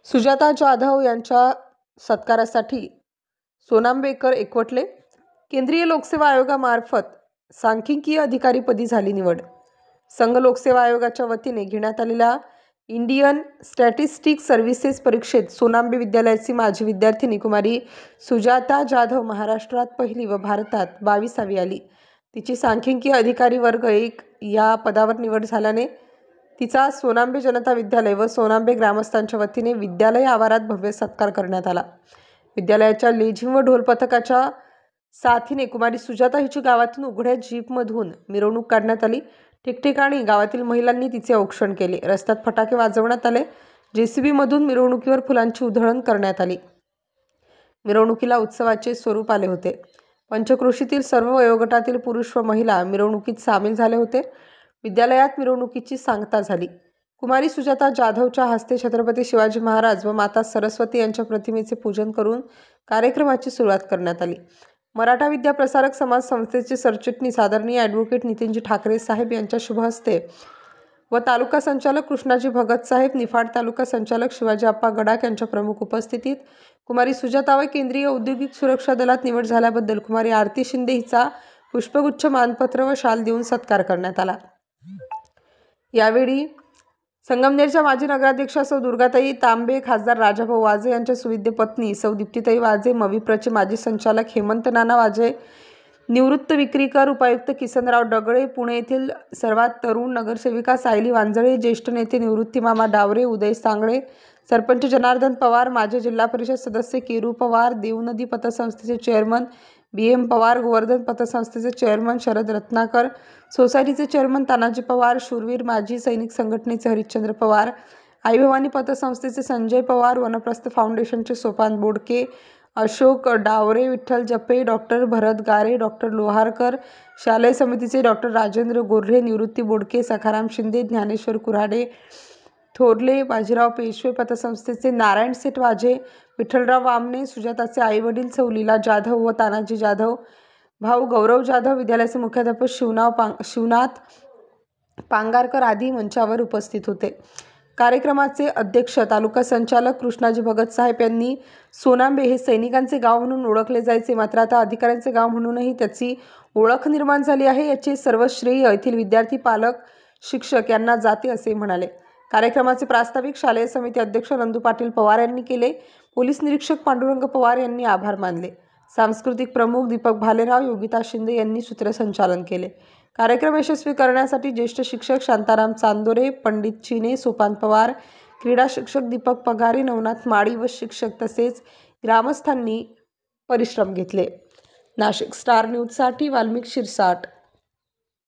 सुजाता जाधव यांच्या सत्कारासाठी सोनांबेकर एकवटले. केंद्रीय लोकसेवा आयोगामार्फत सांख्यिकीय अधिकारीपदी झाली निवड. संघ लोकसेवा आयोगाच्या वतीने घेण्यात आलेल्या इंडियन स्टॅटिस्टिक्स सर्व्हिसेस परीक्षेत सोनांबे विद्यालयाची माजी विद्यार्थिनी कुमारी सुजाता जाधव महाराष्ट्रात पहिली व भारतात 22वी आली. तिची सांख्यिकीय अधिकारी वर्ग 1 या पदावर निवड झाल्याने तिचा सोनांबे जनता विद्यालय व सोनांबे ग्रामस्थांच्या वतीने विद्यालय आवारात भव्य सत्कार करण्यात आला. विद्यालयाच्या लेझिम व ढोल पथकाच्या साथीने कुमारी सुजाता हिची गावातून उघड्या जीपमधून मिरवणूक काढण्यात आली. ठिकठिकाणी गावातील महिलांनी तिचे औक्षण केले. रस्त्यात फटाके वाजवण्यात आले. JCB मधून मिरवणुकीवर फुलांची उधळण करण्यात आली. मिरवणुकीला उत्सवाचे स्वरूप आले होते. पंचक्रोशीतील सर्व वयोगटातील पुरुष व महिला मिरवणुकीत सामील झाले होते. विद्यालयात मिरवणुकीची सांगता झाली. कुमारी सुजाता जाधवच्या हस्ते छत्रपती शिवाजी महाराज व माता सरस्वती यांच्या प्रतिमेचे पूजन करून कार्यक्रमाची सुरुवात करण्यात आली. मराठा विद्या प्रसारक समाज संस्थेचे सरचिटणीस आदरणीय ॲडव्होकेट नितीनजी ठाकरे साहेब यांच्या शुभ हस्ते व तालुका संचालक कृष्णाजी भगत साहेब, निफाड तालुका संचालक शिवाजी आप्पा गडाख यांच्या प्रमुख उपस्थितीत कुमारी सुजाता व केंद्रीय औद्योगिक सुरक्षा दलात निवड झाल्याबद्दल कुमारी आरती शिंदे हिचा पुष्पगुच्छ, मानपत्र व शाल देऊन सत्कार करण्यात आला. यावेळी संगमनेरच्या माजी नगराध्यक्षा सौ दुर्गाताई तांबे, खासदार राजाभाऊ वाजे यांच्या सुविद्य पत्नी सौ दीप्तीताई वाजे, मविप्रचे माजी संचालक हेमंत नाना वाजे, निवृत्त विक्रीकर उपायुक्त किसनराव डगळे, पुणे येथील सर्वात तरुण नगरसेविका सायली वांजळे, ज्येष्ठ नेते निवृत्ती मामा डावरे, उदय सांगळे, सरपंच जनार्दन पवार, माजी जिल्हा परिषद सदस्य केरू पवार, देवनदी पतसंस्थेचे चेअरमन BM पवार, गोवर्धन पतसंस्थेचे चेअरमन शरद रत्नाकर, सोसायटीचे चेअरमन तानाजी पवार, शूरवीर माजी सैनिक संघटनेचे हरिश्चंद्र पवार, आई भवानी पतसंस्थेचे संजय पवार, वनप्रस्थ फाउंडेशनचे सोपान बोडके, अशोक डावरे, विठ्ठल जपे, डॉक्टर भरत गारे, डॉक्टर लोहारकर, शालेय समितीचे डॉक्टर राजेंद्र गोऱ्हे, निवृत्ती बोडके, सखाराम शिंदे, ज्ञानेश्वर कुऱ्हाडे, थोरले बाजीराव पेशवे, पतसंस्थेचे नारायण सेठ वाजे, विठ्ठलराव वामने, सुजाताचे आई वडील सौ लीला जाधव व तानाजी जाधव, भाऊ गौरव जाधव, विद्यालयाचे मुख्याध्यापक शिवनाथ पांगारकर आदी मंचावर उपस्थित होते. कार्यक्रमाचे अध्यक्ष तालुका संचालक कृष्णाजी भगत साहेब यांनी सोनांबे हे सैनिकांचे गाव म्हणून ओळखले जायचे, मात्र आता अधिकाऱ्यांचे गाव म्हणूनही त्याची ओळख निर्माण झाली आहे. याचे सर्व श्रेय येथील विद्यार्थी, पालक, शिक्षक यांना जाते असे म्हणाले. कार्यक्रमाचे प्रास्ताविक शालेय समिती अध्यक्ष नंदू पाटील पवार यांनी केले. पोलीस निरीक्षक पांडुरंग पवार यांनी आभार मानले. सांस्कृतिक प्रमुख दीपक भालेराव, योगिता शिंदे यांनी सूत्रसंचालन केले. कार्यक्रम यशस्वी करण्यासाठी ज्येष्ठ शिक्षक शांताराम चांदोरे, पंडित चिने, सोपान पवार, क्रीडा शिक्षक दीपक पगारे, नवनाथ माळी व शिक्षक तसेच ग्रामस्थांनी परिश्रम घेतले. नाशिक स्टार न्यूजसाठी वाल्मिक शिरसाट.